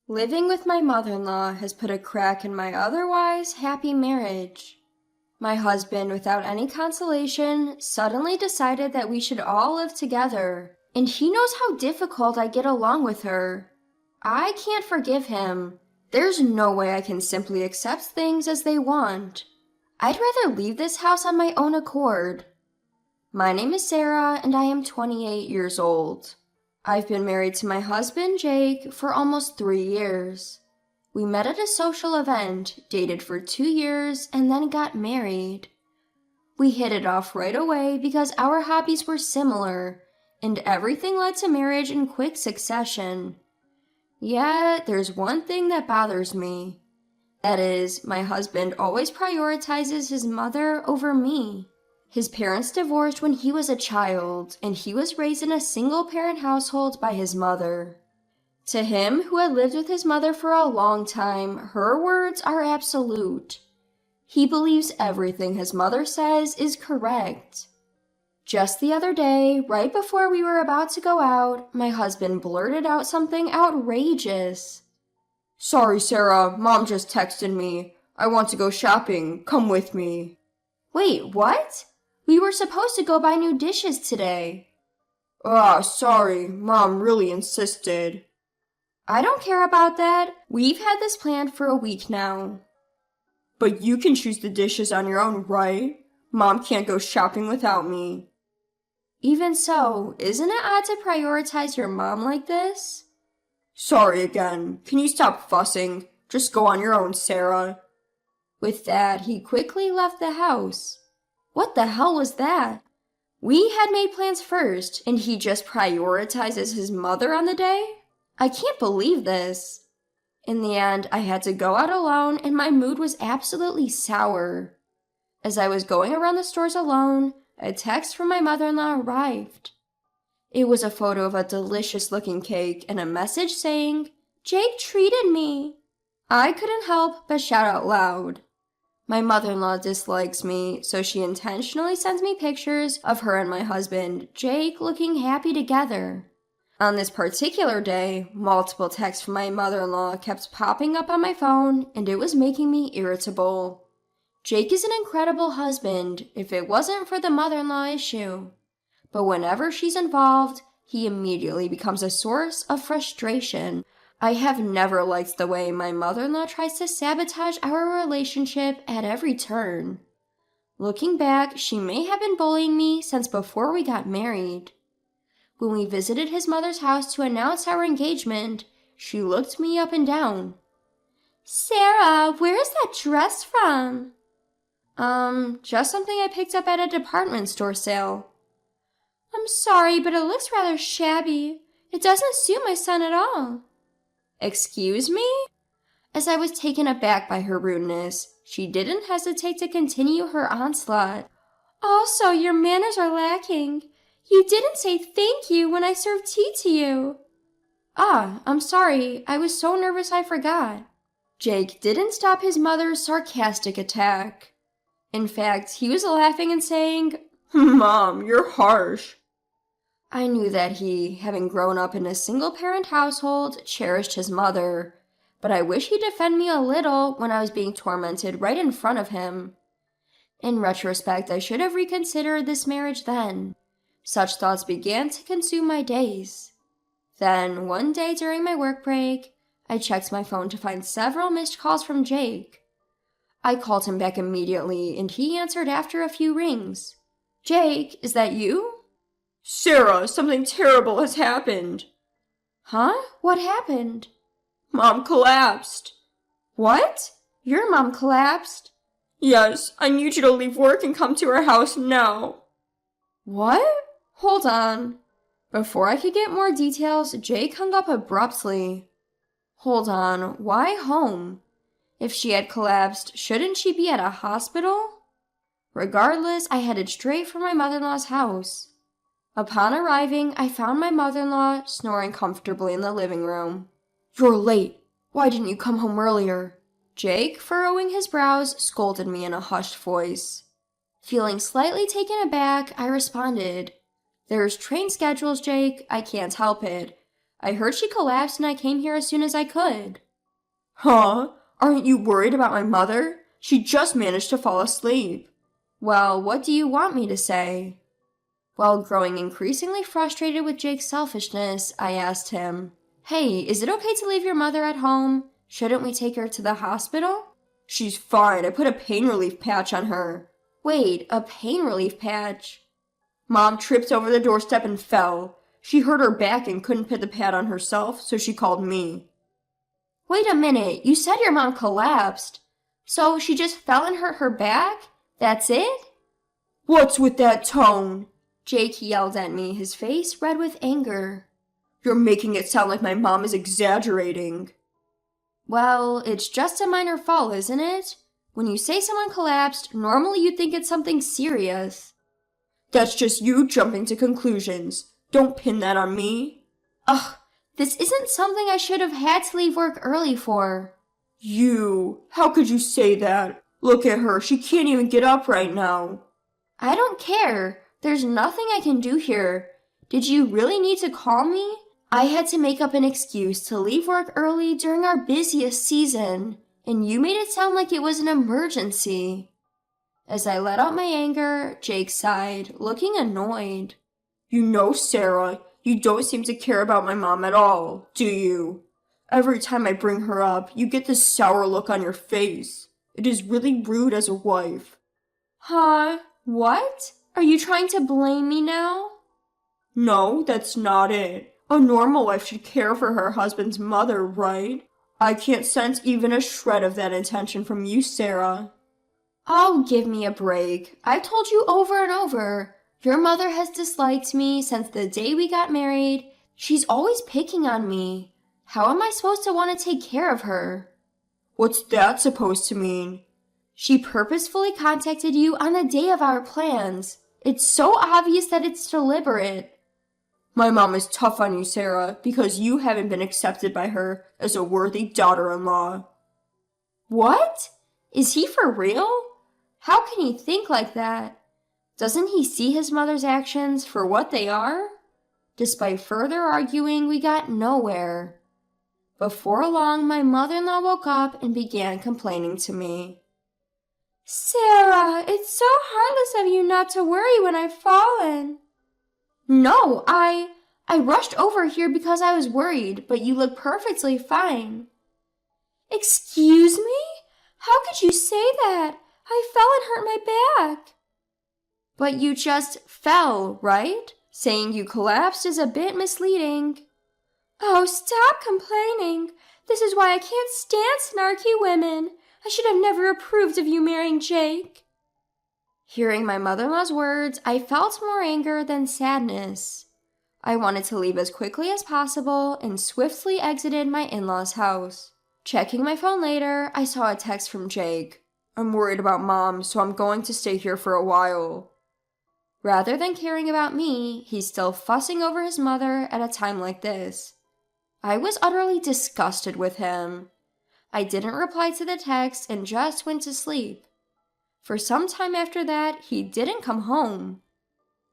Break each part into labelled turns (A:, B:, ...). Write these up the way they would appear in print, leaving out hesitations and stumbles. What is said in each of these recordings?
A: Living with my mother-in-law has put a crack in my otherwise happy marriage. My husband, without any consolation, suddenly decided that we should all live together, and he knows how difficult I get along with her. I can't forgive him. There's no way I can simply accept things as they want. I'd rather leave this house on my own accord. My name is Sarah, and I am 28 years old. I've been married to my husband, Jake, for almost 3 years. We met at a social event, dated for 2 years, and then got married. We hit it off right away because our hobbies were similar, and everything led to marriage in quick succession. Yet, there's one thing that bothers me. That is, my husband always prioritizes his mother over me. His parents divorced when he was a child, and he was raised in a single-parent household by his mother. To him, who had lived with his mother for a long time, her words are absolute. He believes everything his mother says is correct. Just the other day, right before we were about to go out, my husband blurted out something outrageous. "Sorry, Sarah, Mom just texted me. I want to go shopping. Come with me." Wait, what? We were supposed to go buy new dishes today. Sorry, Mom really insisted. I don't care about that. We've had this planned for a week now. But you can choose the dishes on your own, right? Mom can't go shopping without me. Even so, isn't it odd to prioritize your mom like this? Sorry again. Can you stop fussing? Just go on your own, Sarah. With that, he quickly left the house. What the hell was that? We had made plans first, and he just prioritizes his mother on the day? I can't believe this. In the end, I had to go out alone, and my mood was absolutely sour. As I was going around the stores alone, a text from my mother-in-law arrived. It was a photo of a delicious-looking cake and a message saying, "Jake treated me." I couldn't help but shout out loud. My mother-in-law dislikes me, so she intentionally sends me pictures of her and my husband, Jake, looking happy together. On this particular day, multiple texts from my mother-in-law kept popping up on my phone, and it was making me irritable. Jake is an incredible husband, if it wasn't for the mother-in-law issue. But whenever she's involved, he immediately becomes a source of frustration. I have never liked the way my mother-in-law tries to sabotage our relationship at every turn. Looking back, she may have been bullying me since before we got married. When we visited his mother's house to announce our engagement, she looked me up and down. "Sarah, where is that dress from?" Just something I picked up at a department store sale." "I'm sorry, but it looks rather shabby. It doesn't suit my son at all." "Excuse me?" As I was taken aback by her rudeness, she didn't hesitate to continue her onslaught. "Also, your manners are lacking. You didn't say thank you when I served tea to you." I'm sorry. I was so nervous I forgot." Jake didn't stop his mother's sarcastic attack. In fact, he was laughing and saying, "Mom, you're harsh." I knew that he, having grown up in a single-parent household, cherished his mother, but I wish he'd defend me a little when I was being tormented right in front of him. In retrospect, I should have reconsidered this marriage then. Such thoughts began to consume my days. Then, one day during my work break, I checked my phone to find several missed calls from Jake. I called him back immediately, and he answered after a few rings. "Jake, is that you?" "Sarah, something terrible has happened." "Huh? What happened?" "Mom collapsed." "What? Your mom collapsed?" "Yes, I need you to leave work and come to our house now." "What? Hold on." Before I could get more details, Jake hung up abruptly. Hold on, why home? If she had collapsed, shouldn't she be at a hospital? Regardless, I headed straight for my mother-in-law's house. Upon arriving, I found my mother-in-law snoring comfortably in the living room. "You're late. Why didn't you come home earlier?" Jake, furrowing his brows, scolded me in a hushed voice. Feeling slightly taken aback, I responded, "There's train schedules, Jake. I can't help it. I heard she collapsed and I came here as soon as I could.
B: Huh? Aren't you worried about my mother? She just managed to fall asleep.
A: Well, what do you want me to say? While growing increasingly frustrated with Jake's selfishness, I asked him, Hey, is it okay to leave your mother at home? Shouldn't we take her to the hospital?
B: She's fine. I put a pain relief patch on her.
A: Wait, a pain relief patch?
B: Mom tripped over the doorstep and fell. She hurt her back and couldn't put the pad on herself, so she called me.
A: Wait a minute, you said your mom collapsed. So she just fell and hurt her back? That's it?
B: What's with that tone?
A: Jake yelled at me, his face red with anger.
B: You're making it sound like my mom is exaggerating.
A: Well, it's just a minor fall, isn't it? When you say someone collapsed, normally you'd think it's something serious.
B: That's just you jumping to conclusions. Don't pin that on me.
A: Ugh, this isn't something I should have had to leave work early for.
B: You, how could you say that? Look at her, she can't even get up right now.
A: I don't care. There's nothing I can do here. Did you really need to call me? I had to make up an excuse to leave work early during our busiest season, and you made it sound like it was an emergency. As I let out my anger, Jake sighed, looking annoyed.
B: You know, Sarah, you don't seem to care about my mom at all, do you? Every time I bring her up, you get this sour look on your face. It is really rude as a wife.
A: Huh? What? Are you trying to blame me now?
B: No, that's not it. A normal wife should care for her husband's mother, right? I can't sense even a shred of that intention from you, Sarah.
A: Oh, give me a break. I've told you over and over. Your mother has disliked me since the day we got married. She's always picking on me. How am I supposed to want to take care of her?
B: What's that supposed to mean?
A: She purposefully contacted you on the day of our plans. It's so obvious that it's deliberate.
B: My mom is tough on you, Sarah, because you haven't been accepted by her as a worthy daughter-in-law.
A: What? Is he for real? How can he think like that? Doesn't he see his mother's actions for what they are? Despite further arguing, we got nowhere. Before long, my mother-in-law woke up and began complaining to me. Sarah, it's so heartless of you not to worry when I've fallen. No, I rushed over here because I was worried, but you look perfectly fine. Excuse me? How could you say that? I fell and hurt my back. But you just fell, right? Saying you collapsed is a bit misleading. Oh, stop complaining. This is why I can't stand snarky women. I should have never approved of you marrying Jake. Hearing my mother-in-law's words, I felt more anger than sadness. I wanted to leave as quickly as possible and swiftly exited my in-laws' house. Checking my phone later, I saw a text from Jake.
B: I'm worried about Mom, so I'm going to stay here for a while.
A: Rather than caring about me, he's still fussing over his mother at a time like this. I was utterly disgusted with him. I didn't reply to the text and just went to sleep. For some time after that, he didn't come home.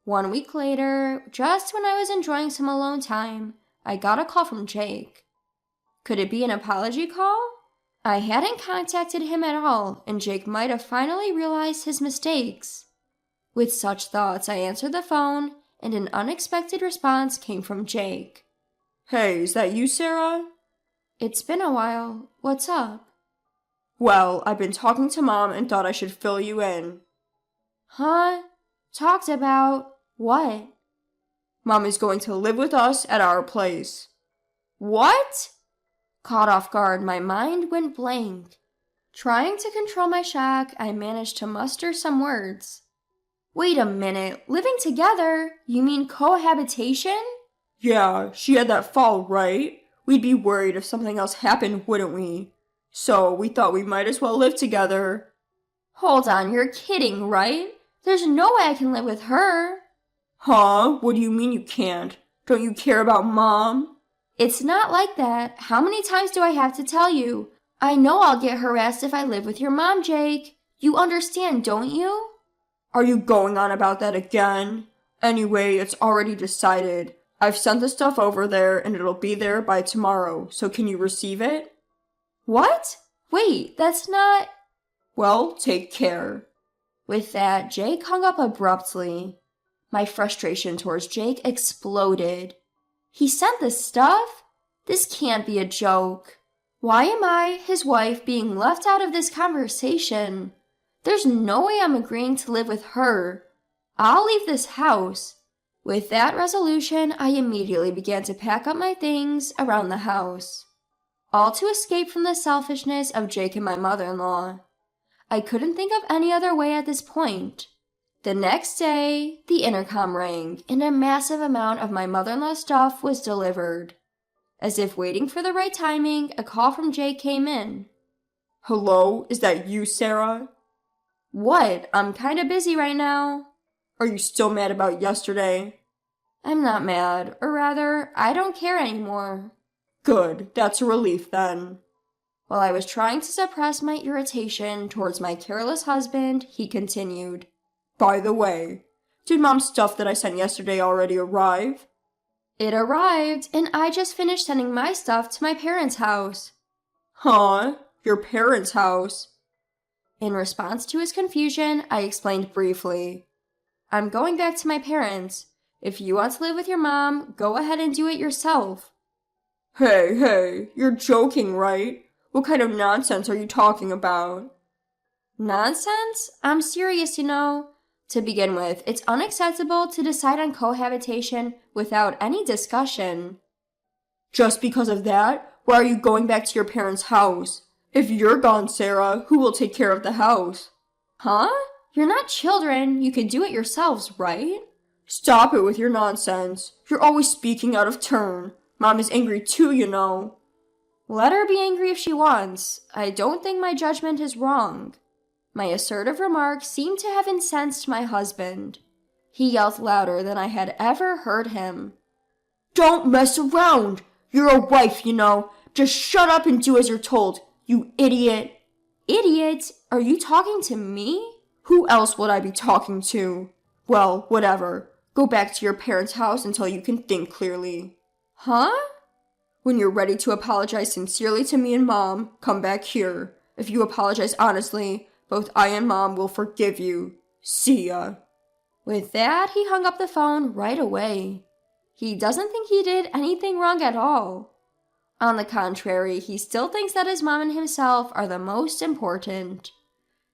A: 1 week later, just when I was enjoying some alone time, I got a call from Jake. Could it be an apology call? I hadn't contacted him at all, and Jake might have finally realized his mistakes. With such thoughts, I answered the phone, and an unexpected response came from Jake.
B: Hey, is that you, Sarah?
A: It's been a while. What's up?
B: Well, I've been talking to Mom and thought I should fill you in.
A: Huh? Talked about what?
B: Mom is going to live with us at our place.
A: What? Caught off guard, my mind went blank. Trying to control my shock, I managed to muster some words. Wait a minute, living together? You mean cohabitation?
B: Yeah, she had that fall, right? We'd be worried if something else happened, wouldn't we? So we thought we might as well live together.
A: Hold on, you're kidding, right? There's no way I can live with her.
B: Huh? What do you mean you can't? Don't you care about Mom?
A: It's not like that. How many times do I have to tell you? I know I'll get harassed if I live with your mom, Jake. You understand, don't you?
B: Are you going on about that again? Anyway, it's already decided. I've sent the stuff over there and it'll be there by tomorrow, so can you receive it?
A: What? Wait, that's not...
B: Well, take care.
A: With that, Jake hung up abruptly. My frustration towards Jake exploded. He sent the stuff? This can't be a joke. Why am I, his wife, being left out of this conversation? There's no way I'm agreeing to live with her. I'll leave this house. With that resolution, I immediately began to pack up my things around the house, all to escape from the selfishness of Jake and my mother-in-law. I couldn't think of any other way at this point. The next day, the intercom rang, and a massive amount of my mother-in-law's stuff was delivered. As if waiting for the right timing, a call from Jake came in.
B: Hello, is that you, Sarah?
A: What? I'm kinda busy right now.
B: Are you still mad about yesterday?
A: I'm not mad, or rather, I don't care anymore.
B: Good, that's a relief then.
A: While I was trying to suppress my irritation towards my careless husband, he continued.
B: By the way, did Mom's stuff that I sent yesterday already arrive?
A: It arrived, and I just finished sending my stuff to my parents' house.
B: Huh? Your parents' house?
A: In response to his confusion, I explained briefly. I'm going back to my parents. If you want to live with your mom, go ahead and do it yourself.
B: Hey, you're joking, right? What kind of nonsense are you talking about?
A: Nonsense? I'm serious, you know. To begin with, it's unacceptable to decide on cohabitation without any discussion.
B: Just because of that, why are you going back to your parents' house? If you're gone, Sarah, who will take care of the house?
A: Huh? You're not children. You can do it yourselves, right?
B: Stop it with your nonsense. You're always speaking out of turn. Mom is angry too, you know.
A: Let her be angry if she wants. I don't think my judgment is wrong. My assertive remark seemed to have incensed my husband. He yelled louder than I had ever heard him.
B: Don't mess around! You're a wife, you know. Just shut up and do as you're told, you idiot.
A: Idiot? Are you talking to me?
B: Who else would I be talking to? Well, whatever. Go back to your parents' house until you can think clearly.
A: Huh?
B: When you're ready to apologize sincerely to me and Mom, come back here. If you apologize honestly, both I and Mom will forgive you. See ya.
A: With that, he hung up the phone right away. He doesn't think he did anything wrong at all. On the contrary, he still thinks that his mom and himself are the most important.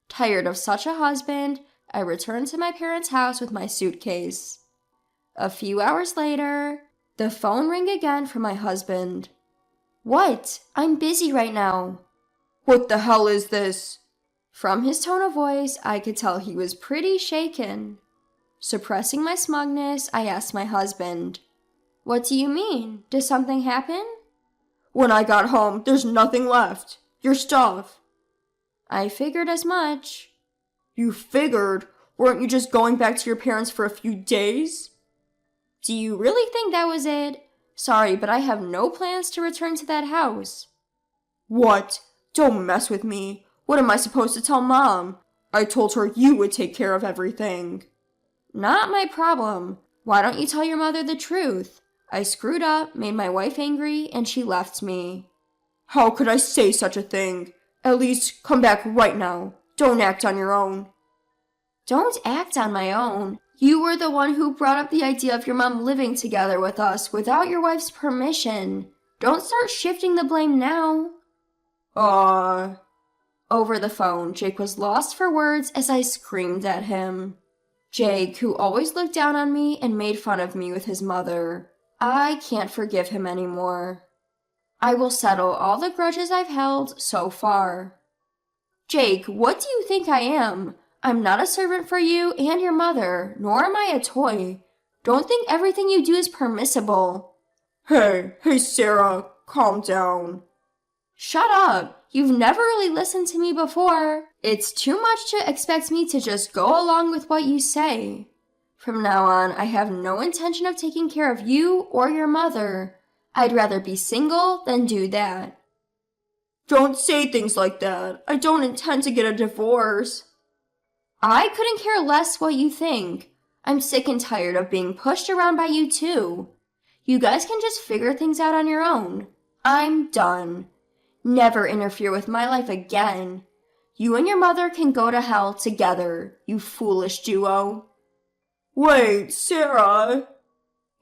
A: Tired of such a husband, I returned to my parents' house with my suitcase. A few hours later, the phone rang again from my husband. What? I'm busy right now.
B: What the hell is this?
A: From his tone of voice, I could tell he was pretty shaken. Suppressing my smugness, I asked my husband, What do you mean? Did something happen?
B: When I got home, there's nothing left. Your stuff.
A: I figured as much.
B: You figured? Weren't you just going back to your parents for a few days?
A: Do you really think that was it? Sorry, but I have no plans to return to that house.
B: What? Don't mess with me. What am I supposed to tell Mom? I told her you would take care of everything.
A: Not my problem. Why don't you tell your mother the truth? I screwed up, made my wife angry, and she left me.
B: How could I say such a thing? At least, come back right now. Don't act on your own.
A: Don't act on my own. You were the one who brought up the idea of your mom living together with us without your wife's permission. Don't start shifting the blame now. Over the phone, Jake was lost for words as I screamed at him. Jake, who always looked down on me and made fun of me with his mother. I can't forgive him anymore. I will settle all the grudges I've held so far. Jake, what do you think I am? I'm not a servant for you and your mother, nor am I a toy. Don't think everything you do is permissible.
B: Hey, Sarah, calm down.
A: Shut up. You've never really listened to me before. It's too much to expect me to just go along with what you say. From now on, I have no intention of taking care of you or your mother. I'd rather be single than do that.
B: Don't say things like that. I don't intend to get a divorce.
A: I couldn't care less what you think. I'm sick and tired of being pushed around by you too. You guys can just figure things out on your own. I'm done. Never interfere with my life again. You and your mother can go to hell together, you foolish duo.
B: Wait, Sarah.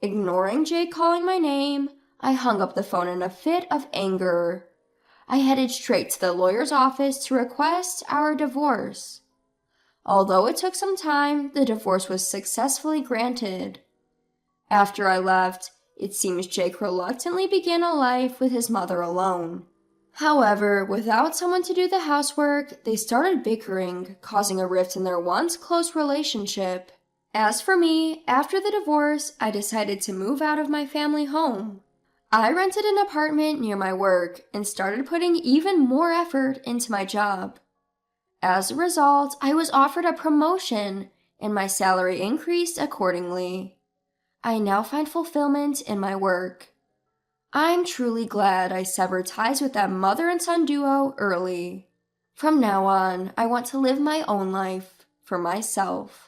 A: Ignoring Jake calling my name, I hung up the phone in a fit of anger. I headed straight to the lawyer's office to request our divorce. Although it took some time, the divorce was successfully granted. After I left, it seems Jake reluctantly began a life with his mother alone. However, without someone to do the housework, they started bickering, causing a rift in their once close relationship. As for me, after the divorce, I decided to move out of my family home. I rented an apartment near my work and started putting even more effort into my job. As a result, I was offered a promotion and my salary increased accordingly. I now find fulfillment in my work. I'm truly glad I severed ties with that mother and son duo early. From now on, I want to live my own life for myself.